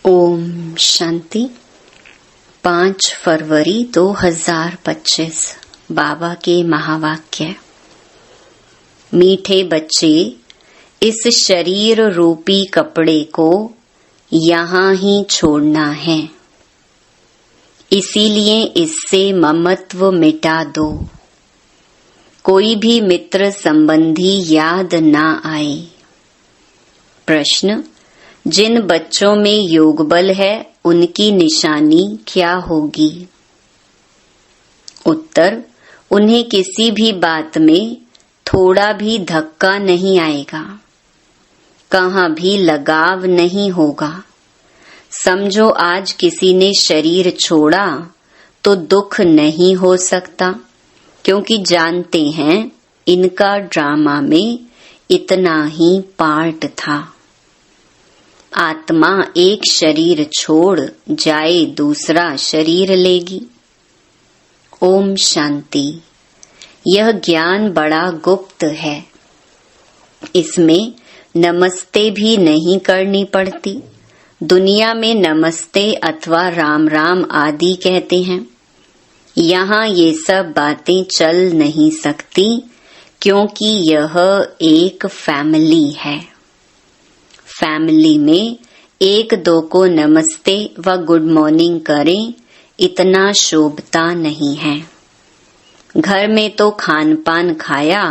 ओम शांति। 5 फरवरी 2025 बाबा के महावाक्य। मीठे बच्चे, इस शरीर रूपी कपड़े को यहाँ ही छोड़ना है, इसीलिए इससे ममत्व मिटा दो। कोई भी मित्र संबंधी याद ना आए। प्रश्न: जिन बच्चों में योग बल है उनकी निशानी क्या होगी? उत्तर: उन्हें किसी भी बात में थोड़ा भी धक्का नहीं आएगा, कहाँ भी लगाव नहीं होगा। समझो आज किसी ने शरीर छोड़ा तो दुख नहीं हो सकता, क्योंकि जानते हैं इनका ड्रामा में इतना ही पार्ट था। आत्मा एक शरीर छोड़ जाए दूसरा शरीर लेगी। ओम शांति। यह ज्ञान बड़ा गुप्त है, इसमें नमस्ते भी नहीं करनी पड़ती। दुनिया में नमस्ते अथवा राम राम आदि कहते हैं, यहाँ ये सब बातें चल नहीं सकती, क्योंकि यह एक फैमिली है। फैमिली में एक दो को नमस्ते व गुड मॉर्निंग करें, इतना शोभता नहीं है। घर में तो खान पान खाया,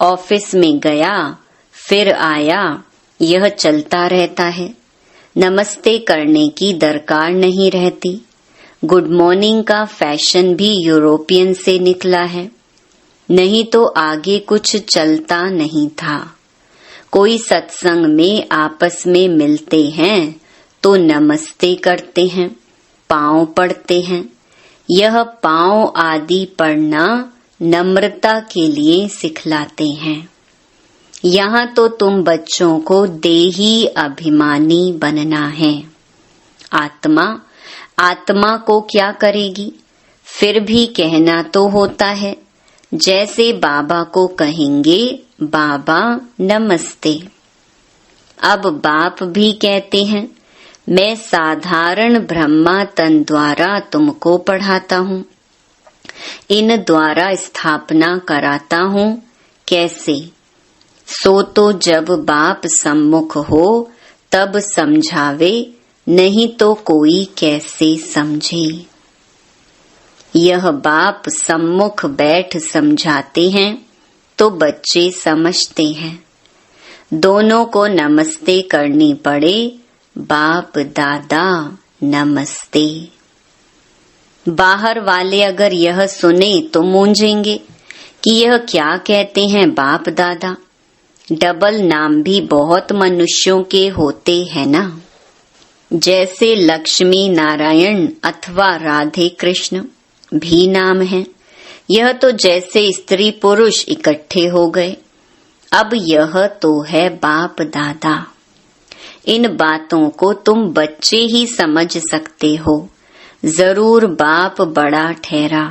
ऑफिस में गया, फिर आया, यह चलता रहता है। नमस्ते करने की दरकार नहीं रहती। गुड मॉर्निंग का फैशन भी यूरोपियन से निकला है, नहीं तो आगे कुछ चलता नहीं था। कोई सत्संग में आपस में मिलते हैं तो नमस्ते करते हैं, पांव पड़ते हैं। यह पांव आदि पड़ना नम्रता के लिए सिखलाते हैं। यहाँ तो तुम बच्चों को देही अभिमानी बनना है। आत्मा को क्या करेगी? फिर भी कहना तो होता है, जैसे बाबा को कहेंगे बाबा नमस्ते। अब बाप भी कहते हैं, मैं साधारण ब्रह्मा तन द्वारा तुमको पढ़ाता हूँ, इन द्वारा स्थापना कराता हूँ। कैसे? सो तो जब बाप सम्मुख हो तब समझावे, नहीं तो कोई कैसे समझे। यह बाप सम्मुख बैठ समझाते हैं तो बच्चे समझते हैं। दोनों को नमस्ते करनी पड़े, बाप दादा नमस्ते। बाहर वाले अगर यह सुने तो मूंझेंगे कि यह क्या कहते हैं बाप दादा। डबल नाम भी बहुत मनुष्यों के होते हैं ना, जैसे लक्ष्मी नारायण अथवा राधे कृष्ण भी नाम है। यह तो जैसे स्त्री पुरुष इकट्ठे हो गए। अब यह तो है बाप दादा। इन बातों को तुम बच्चे ही समझ सकते हो। जरूर बाप बड़ा ठहरा।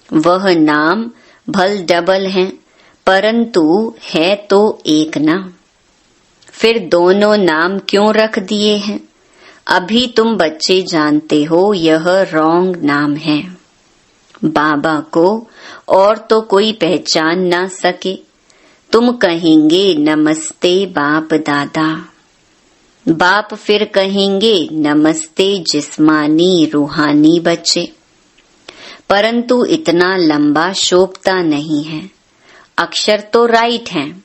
वह नाम भल डबल हैं, परंतु है तो एक ना। फिर दोनों नाम क्यों रख दिए हैं? अभी तुम बच्चे जानते हो यह रॉन्ग नाम है। बाबा को और तो कोई पहचान ना सके। तुम कहेंगे नमस्ते बाप दादा, बाप फिर कहेंगे नमस्ते जिस्मानी रूहानी बच्चे। परंतु इतना लंबा शोभता नहीं है। अक्षर तो राइट हैं।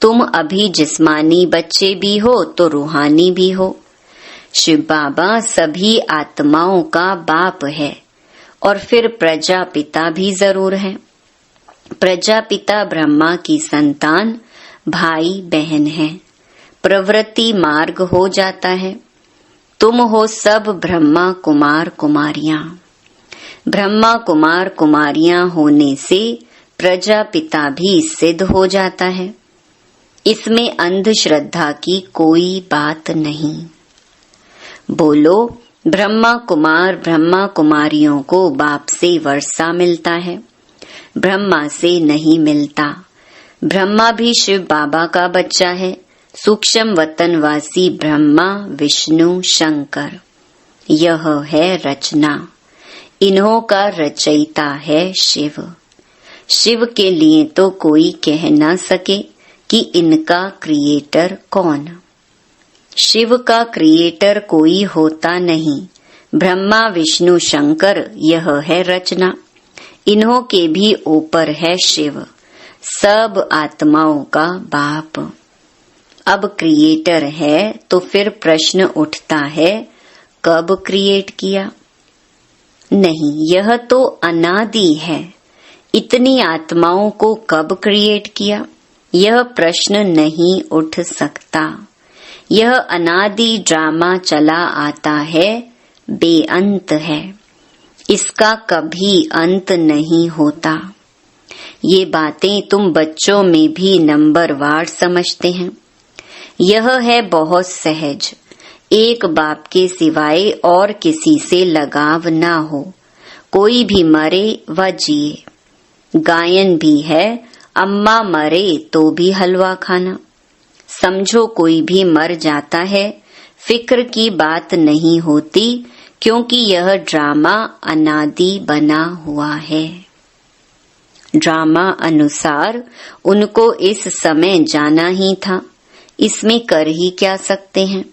तुम अभी जिस्मानी बच्चे भी हो तो रूहानी भी हो। शिव बाबा सभी आत्माओं का बाप है, और फिर प्रजापिता भी जरूर है। प्रजापिता ब्रह्मा की संतान भाई बहन है। प्रवृत्ति मार्ग हो जाता है। तुम हो सब ब्रह्मा कुमार कुमारियां। ब्रह्मा कुमार कुमारियां होने से प्रजापिता भी सिद्ध हो जाता है। इसमें अंधश्रद्धा की कोई बात नहीं। बोलो, ब्रह्मा कुमारियों को बाप से वर्षा मिलता है, ब्रह्मा से नहीं मिलता। ब्रह्मा भी शिव बाबा का बच्चा है, सूक्ष्म वतनवासी ब्रह्मा विष्णु शंकर, यह है रचना। इन्हों का रचयिता है शिव। शिव के लिए तो कोई कह ना सके कि इनका क्रिएटर कौन। शिव का क्रिएटर कोई होता नहीं। ब्रह्मा विष्णु शंकर, यह है रचना। इन्हों के भी ऊपर है शिव, सब आत्माओं का बाप। अब क्रिएटर है तो फिर प्रश्न उठता है, कब क्रिएट किया? नहीं, यह तो अनादि है। इतनी आत्माओं को कब क्रिएट किया, यह प्रश्न नहीं उठ सकता। यह अनादि ड्रामा चला आता है, बेअंत है। इसका कभी अंत नहीं होता। ये बातें तुम बच्चों में भी नंबरवार समझते हैं। यह है बहुत सहज। एक बाप के सिवाय और किसी से लगाव ना हो। कोई भी मरे व जिए। गायन भी है, अम्मा मरे तो भी हलवा खाना। समझो कोई भी मर जाता है, फिक्र की बात नहीं होती, क्योंकि यह ड्रामा अनादि बना हुआ है। ड्रामा अनुसार उनको इस समय जाना ही था। इसमें कर ही क्या सकते हैं?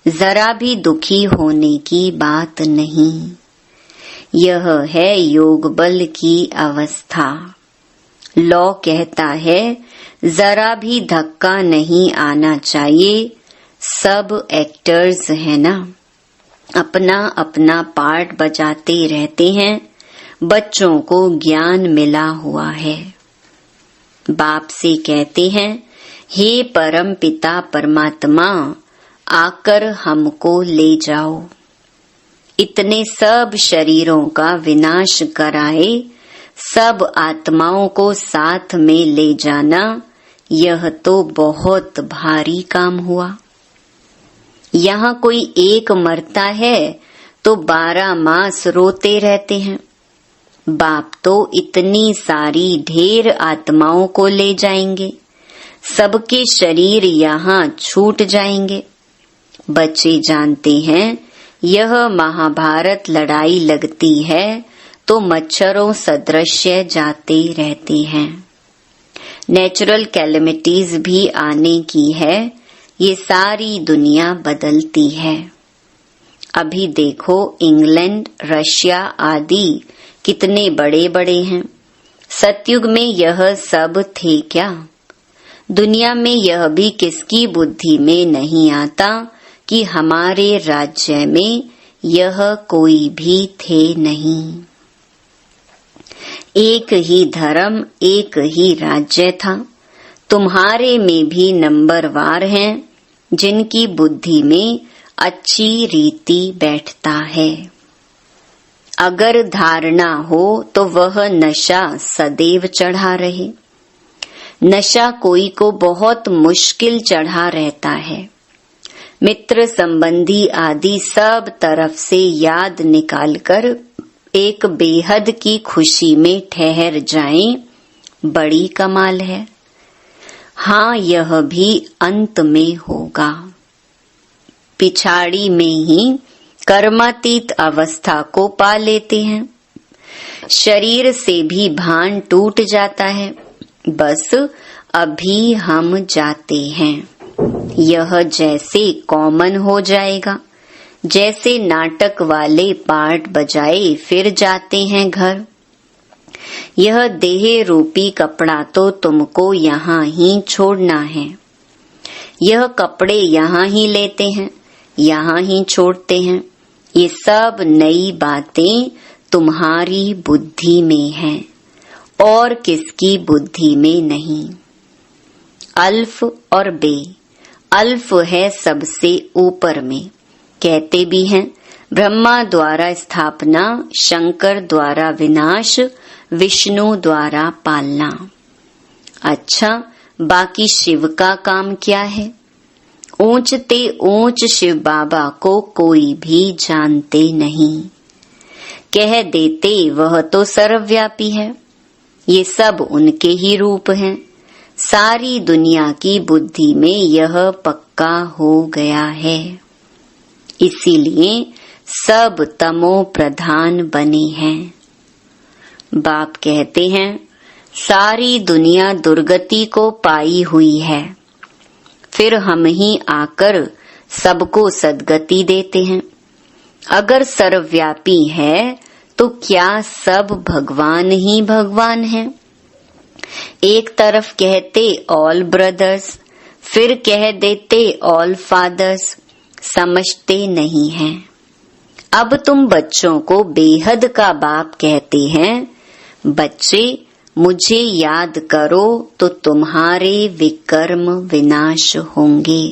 जरा भी दुखी होने की बात नहीं। यह है योग बल की अवस्था। लॉ कहता है जरा भी धक्का नहीं आना चाहिए। सब एक्टर्स है ना, अपना अपना पार्ट बजाते रहते हैं। बच्चों को ज्ञान मिला हुआ है। बाप से कहते हैं, हे परम पिता परमात्मा, आकर हमको ले जाओ। इतने सब शरीरों का विनाश कराए, सब आत्माओं को साथ में ले जाना, यह तो बहुत भारी काम हुआ। यहाँ कोई एक मरता है तो 12 मास रोते रहते हैं। बाप तो इतनी सारी ढेर आत्माओं को ले जाएंगे। सबके शरीर यहाँ छूट जाएंगे। बच्चे जानते हैं, यह महाभारत लड़ाई लगती है तो मच्छरों सदृश जाते रहते हैं। नेचुरल कैलेमिटीज भी आने की है। ये सारी दुनिया बदलती है। अभी देखो, इंग्लैंड, रशिया आदि कितने बड़े बड़े हैं। सतयुग में यह सब थे क्या? दुनिया में यह भी किसकी बुद्धि में नहीं आता कि हमारे राज्य में यह कोई भी थे नहीं। एक ही धर्म, एक ही राज्य था। तुम्हारे में भी नंबरवार हैं, जिनकी बुद्धि में अच्छी रीति बैठता है। अगर धारणा हो तो वह नशा सदैव चढ़ा रहे। नशा कोई को बहुत मुश्किल चढ़ा रहता है। मित्र संबंधी आदि सब तरफ से याद निकालकर एक बेहद की खुशी में ठहर जाएं, बड़ी कमाल है। हाँ, यह भी अंत में होगा। पिछाड़ी में ही कर्मातीत अवस्था को पा लेते हैं। शरीर से भी भान टूट जाता है। बस अभी हम जाते हैं। यह जैसे कॉमन हो जाएगा, जैसे नाटक वाले पार्ट बजाए फिर जाते हैं घर। यह देह रूपी कपड़ा तो तुमको यहाँ ही छोड़ना है। यह कपड़े यहाँ ही लेते हैं, यहाँ ही छोड़ते हैं। ये सब नई बातें तुम्हारी बुद्धि में हैं और किसकी बुद्धि में नहीं। अल्फ और बे। अल्फ है सबसे ऊपर में। कहते भी हैं, ब्रह्मा द्वारा स्थापना, शंकर द्वारा विनाश, विष्णु द्वारा पालना। अच्छा, बाकी शिव का काम क्या है? ऊंचते ऊंच शिव बाबा को कोई भी जानते नहीं। कह देते वह तो सर्वव्यापी है। ये सब उनके ही रूप हैं। सारी दुनिया की बुद्धि में यह पक्का हो गया है। इसीलिए सब तमो प्रधान बने हैं। बाप कहते हैं सारी दुनिया दुर्गति को पाई हुई है, फिर हम ही आकर सबको सद्गति देते हैं। अगर सर्वव्यापी है तो क्या सब भगवान ही भगवान है? एक तरफ कहते ऑल ब्रदर्स, फिर कह देते ऑल फादर्स, समझते नहीं हैं। अब तुम बच्चों को बेहद का बाप कहते हैं, बच्चे मुझे याद करो तो तुम्हारे विकर्म विनाश होंगे।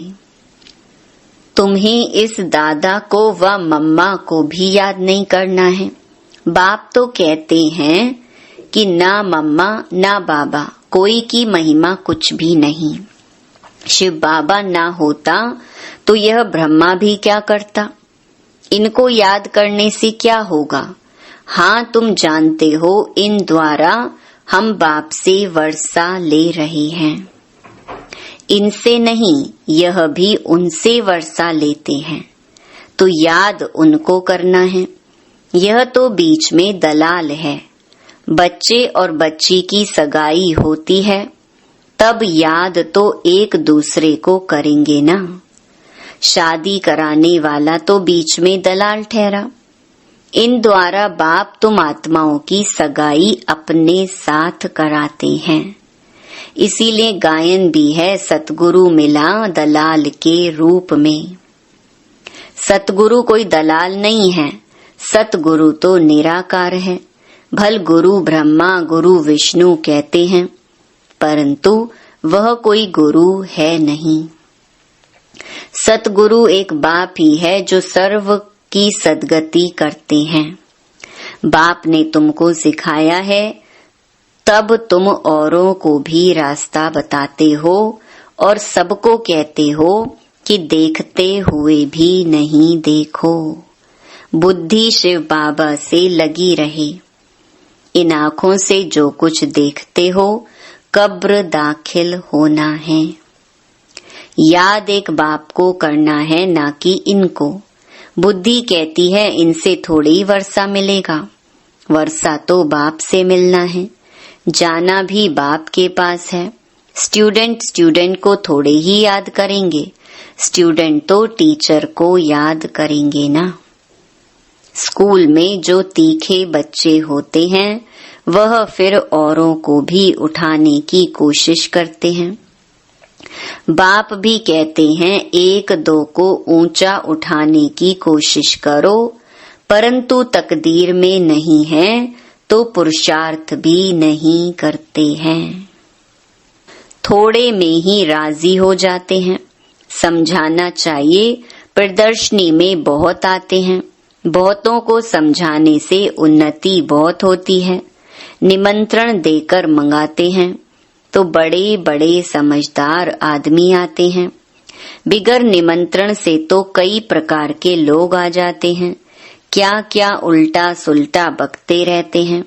तुम्हें इस दादा को व मम्मा को भी याद नहीं करना है। बाप तो कहते हैं कि ना मम्मा ना बाबा कोई की महिमा कुछ भी नहीं। शिव बाबा ना होता तो यह ब्रह्मा भी क्या करता? इनको याद करने से क्या होगा? हाँ, तुम जानते हो इन द्वारा हम बाप से वर्षा ले रहे हैं। इनसे नहीं, यह भी उनसे वर्षा लेते हैं, तो याद उनको करना है। यह तो बीच में दलाल है। बच्चे और बच्ची की सगाई होती है, तब याद तो एक दूसरे को करेंगे ना। शादी कराने वाला तो बीच में दलाल ठहरा। इन द्वारा बाप तुम आत्माओं की सगाई अपने साथ कराते हैं। इसीलिए गायन भी है सतगुरु मिला दलाल के रूप में। सतगुरु कोई दलाल नहीं है, सतगुरु तो निराकार है। भल गुरु ब्रह्मा गुरु विष्णु कहते हैं, परंतु वह कोई गुरु है नहीं। सतगुरु एक बाप ही है जो सर्व की सद्गति करते हैं। बाप ने तुमको सिखाया है, तब तुम औरों को भी रास्ता बताते हो और सबको कहते हो कि देखते हुए भी नहीं देखो। बुद्धि शिव बाबा से लगी रहे। इन आँखों से जो कुछ देखते हो कब्र दाखिल होना है। याद एक बाप को करना है, ना कि इनको। बुद्धि कहती है इनसे थोड़ी वर्षा मिलेगा। वर्षा तो बाप से मिलना है, जाना भी बाप के पास है। स्टूडेंट को थोड़े ही याद करेंगे, स्टूडेंट तो टीचर को याद करेंगे ना। स्कूल में जो तीखे बच्चे होते हैं वह फिर औरों को भी उठाने की कोशिश करते हैं। बाप भी कहते हैं एक दो को ऊंचा उठाने की कोशिश करो, परंतु तकदीर में नहीं है तो पुरुषार्थ भी नहीं करते हैं। थोड़े में ही राजी हो जाते हैं। समझाना चाहिए, प्रदर्शनी में बहुत आते हैं। बहुतों को समझाने से उन्नति बहुत होती है। निमंत्रण देकर मंगाते हैं तो बड़े बड़े समझदार आदमी आते हैं। बिगर निमंत्रण से तो कई प्रकार के लोग आ जाते हैं, क्या क्या उल्टा सुल्टा बकते रहते हैं।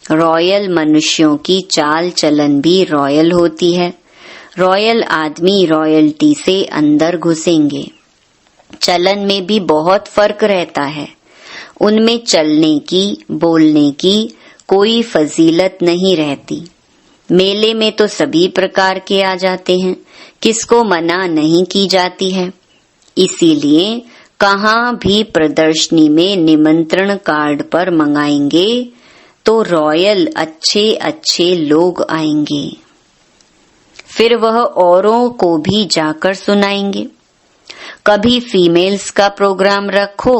रॉयल मनुष्यों की चाल चलन भी रॉयल होती है। रॉयल आदमी रॉयल्टी से अंदर घुसेंगे। चलन में भी बहुत फर्क रहता है। उनमें चलने की बोलने की कोई फजीलत नहीं रहती। मेले में तो सभी प्रकार के आ जाते हैं, किसको मना नहीं की जाती है। इसीलिए कहाँ भी प्रदर्शनी में निमंत्रण कार्ड पर मंगाएंगे तो रॉयल अच्छे अच्छे लोग आएंगे। फिर वह औरों को भी जाकर सुनाएंगे। कभी फीमेल्स का प्रोग्राम रखो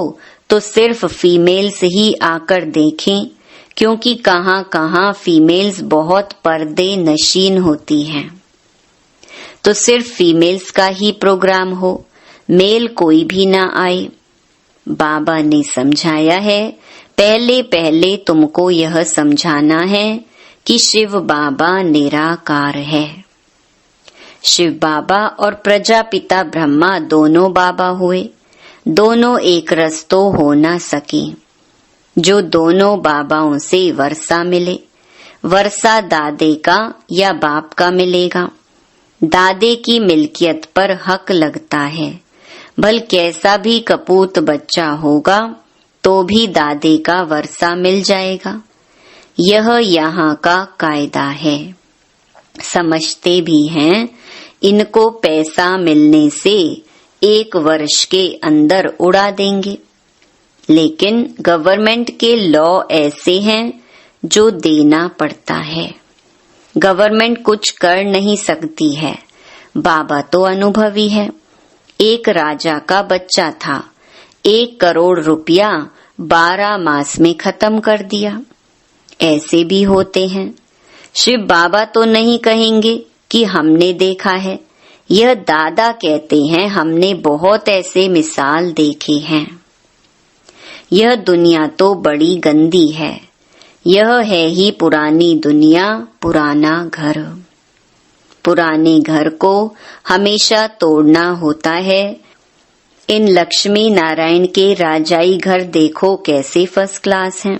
तो सिर्फ फीमेल्स ही आकर देखें, क्योंकि कहाँ कहाँ फीमेल्स बहुत पर्दे नशीन होती हैं। तो सिर्फ फीमेल्स का ही प्रोग्राम हो, मेल कोई भी ना आए। बाबा ने समझाया है, पहले पहले तुमको यह समझाना है कि शिव बाबा निराकार है। शिव बाबा और प्रजापिता ब्रह्मा दोनों बाबा हुए। दोनों एक रस तो हो ना सके। जो दोनों बाबाओं से वर्षा मिले, वर्षा दादे का या बाप का मिलेगा। दादे की मिल्कियत पर हक लगता है। भल कैसा भी कपूत बच्चा होगा तो भी दादे का वर्षा मिल जाएगा। यह यहाँ का कायदा है। समझते भी हैं इनको पैसा मिलने से 1 वर्ष के अंदर उड़ा देंगे, लेकिन गवर्नमेंट के लॉ ऐसे हैं जो देना पड़ता है। गवर्नमेंट कुछ कर नहीं सकती है। बाबा तो अनुभवी है। एक राजा का बच्चा था, 1 करोड़ रुपया 12 मास में खत्म कर दिया। ऐसे भी होते हैं। शिव बाबा तो नहीं कहेंगे कि हमने देखा है, यह दादा कहते हैं हमने बहुत ऐसे मिसाल देखे हैं। यह दुनिया तो बड़ी गंदी है। यह है ही पुरानी दुनिया, पुराना घर। पुराने घर को हमेशा तोड़ना होता है। इन लक्ष्मी नारायण के राजाई घर देखो कैसे फर्स्ट क्लास हैं।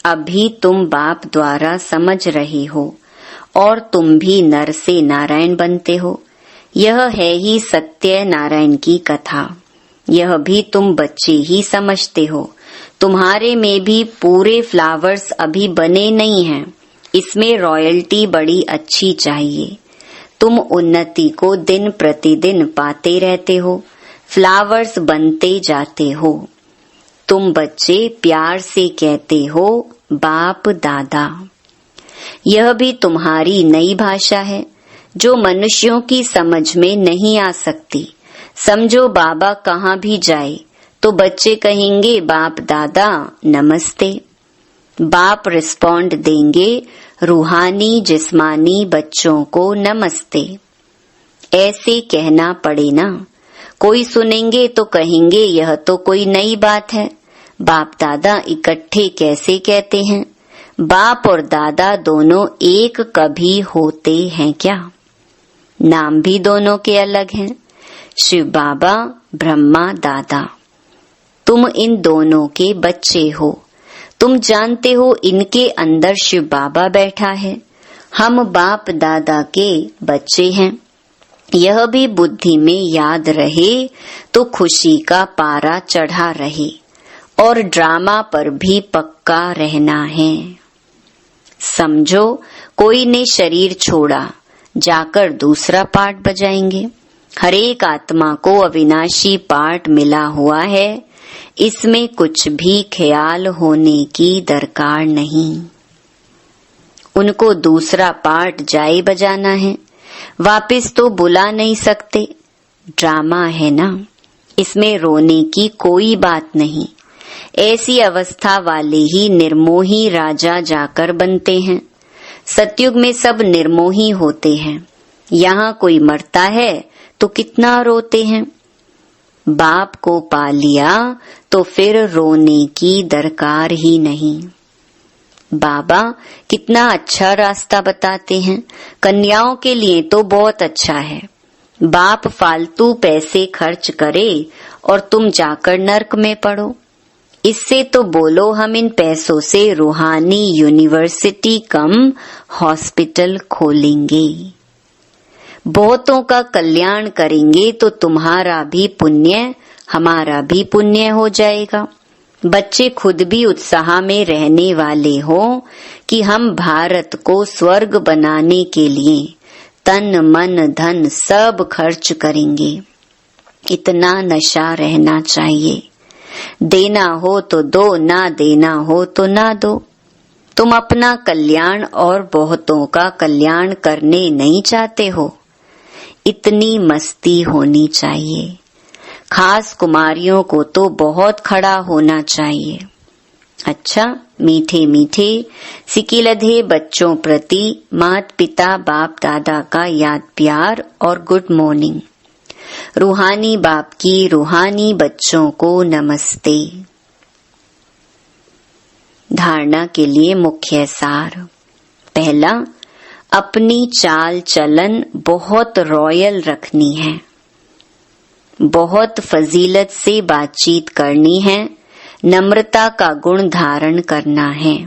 अभी तुम बाप द्वारा समझ रहे हो और तुम भी नर से नारायण बनते हो। यह है ही सत्य नारायण की कथा। यह भी तुम बच्चे ही समझते हो। तुम्हारे में भी पूरे फ्लावर्स अभी बने नहीं हैं। इसमें रॉयल्टी बड़ी अच्छी चाहिए। तुम उन्नति को दिन प्रतिदिन पाते रहते हो, फ्लावर्स बनते जाते हो। तुम बच्चे प्यार से कहते हो बाप दादा। यह भी तुम्हारी नई भाषा है जो मनुष्यों की समझ में नहीं आ सकती। समझो बाबा कहाँ भी जाए तो बच्चे कहेंगे बाप दादा नमस्ते। बाप रिस्पॉन्ड देंगे रूहानी जिस्मानी बच्चों को नमस्ते। ऐसे कहना पड़े ना। कोई सुनेंगे तो कहेंगे यह तो कोई नई बात है। बाप दादा इकट्ठे कैसे कहते हैं? बाप और दादा दोनों एक कभी होते हैं क्या? नाम भी दोनों के अलग हैं। शिव बाबा, ब्रह्मा दादा। तुम इन दोनों के बच्चे हो। तुम जानते हो इनके अंदर शिव बाबा बैठा है। हम बाप दादा के बच्चे हैं। यह भी बुद्धि में याद रहे तो खुशी का पारा चढ़ा रहे और ड्रामा पर भी पक्का रहना है। समझो कोई ने शरीर छोड़ा, जाकर दूसरा पार्ट बजाएंगे। हर एक आत्मा को अविनाशी पार्ट मिला हुआ है। इसमें कुछ भी ख्याल होने की दरकार नहीं। उनको दूसरा पार्ट जाए बजाना है, वापस तो बुला नहीं सकते। ड्रामा है ना, इसमें रोने की कोई बात नहीं। ऐसी अवस्था वाले ही निर्मोही राजा जाकर बनते हैं। सतयुग में सब निर्मोही होते हैं। यहाँ कोई मरता है तो कितना रोते हैं। बाप को पा लिया तो फिर रोने की दरकार ही नहीं। बाबा कितना अच्छा रास्ता बताते हैं। कन्याओं के लिए तो बहुत अच्छा है। बाप फालतू पैसे खर्च करे और तुम जाकर नर्क में पड़ो। इससे तो बोलो हम इन पैसों से रूहानी यूनिवर्सिटी कम हॉस्पिटल खोलेंगे। बहुतों का कल्याण करेंगे तो तुम्हारा भी पुण्य हमारा भी पुण्य हो जाएगा। बच्चे खुद भी उत्साह में रहने वाले हो कि हम भारत को स्वर्ग बनाने के लिए तन मन धन सब खर्च करेंगे। इतना नशा रहना चाहिए। देना हो तो दो, ना देना हो तो ना दो। तुम अपना कल्याण और बहुतों का कल्याण करने नहीं चाहते हो। इतनी मस्ती होनी चाहिए। खास कुमारियों को तो बहुत खड़ा होना चाहिए। अच्छा, मीठे मीठे सिकिलधे बच्चों प्रति माता पिता बाप दादा का याद प्यार और गुड मॉर्निंग। रूहानी बाप की रूहानी बच्चों को नमस्ते। धारणा के लिए मुख्य सार। पहला, अपनी चाल चलन बहुत रॉयल रखनी है। बहुत फजीलत से बातचीत करनी है। नम्रता का गुण धारण करना है।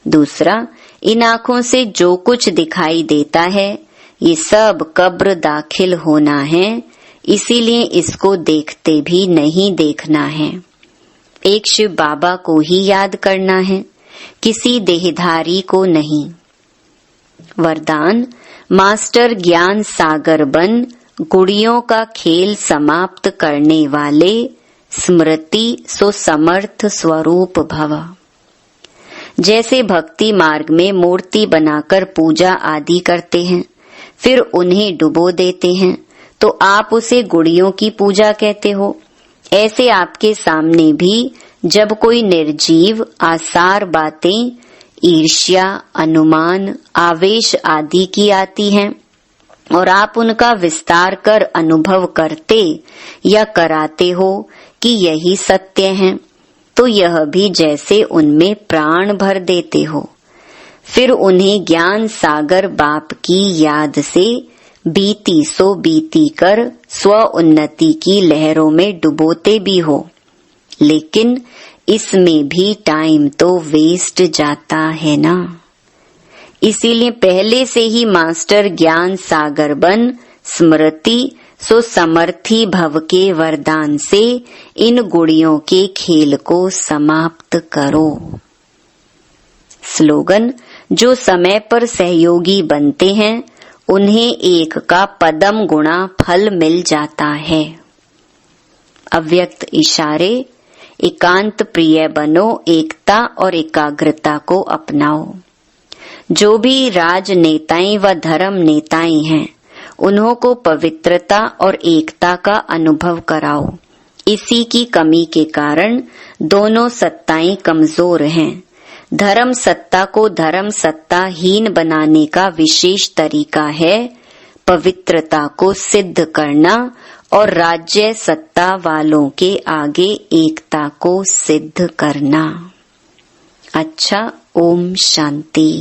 दूसरा, इन आँखों से जो कुछ दिखाई देता है ये सब कब्र दाखिल होना है, इसीलिए इसको देखते भी नहीं देखना है। एक शिव बाबा को ही याद करना है, किसी देहधारी को नहीं। वरदान, मास्टर ज्ञान सागर बन, गुड़ियों का खेल समाप्त करने वाले, स्मृति सो समर्थ स्वरूप भव। जैसे भक्ति मार्ग में मूर्ति बनाकर पूजा आदि करते हैं, फिर उन्हें डुबो देते हैं, तो आप उसे गुड़ियों की पूजा कहते हो। ऐसे आपके सामने भी जब कोई निर्जीव आसार बातें ईर्ष्या, अनुमान, आवेश आदि की आती हैं और आप उनका विस्तार कर अनुभव करते या कराते हो कि यही सत्य है, तो यह भी जैसे उनमें प्राण भर देते हो। फिर उन्हें ज्ञान सागर बाप की याद से बीती सो बीती कर स्व उन्नति की लहरों में डुबोते भी हो, लेकिन इसमें भी टाइम तो वेस्ट जाता है ना। इसीलिए पहले से ही मास्टर ज्ञान सागर बन, स्मृति सो समर्थी भव के वरदान से इन गुड़ियों के खेल को समाप्त करो। स्लोगन, जो समय पर सहयोगी बनते हैं उन्हें एक का पदम गुणा फल मिल जाता है। अव्यक्त इशारे, एकांत प्रिय बनो, एकता और एकाग्रता को अपनाओ। जो भी राजनेताएं व धर्म नेताएं हैं उन्हों को पवित्रता और एकता का अनुभव कराओ। इसी की कमी के कारण दोनों सत्ताएं कमजोर हैं। धर्म सत्ता को धर्म सत्ताहीन बनाने का विशेष तरीका है पवित्रता को सिद्ध करना और राज्य सत्ता वालों के आगे एकता को सिद्ध करना। अच्छा, ओम शांति।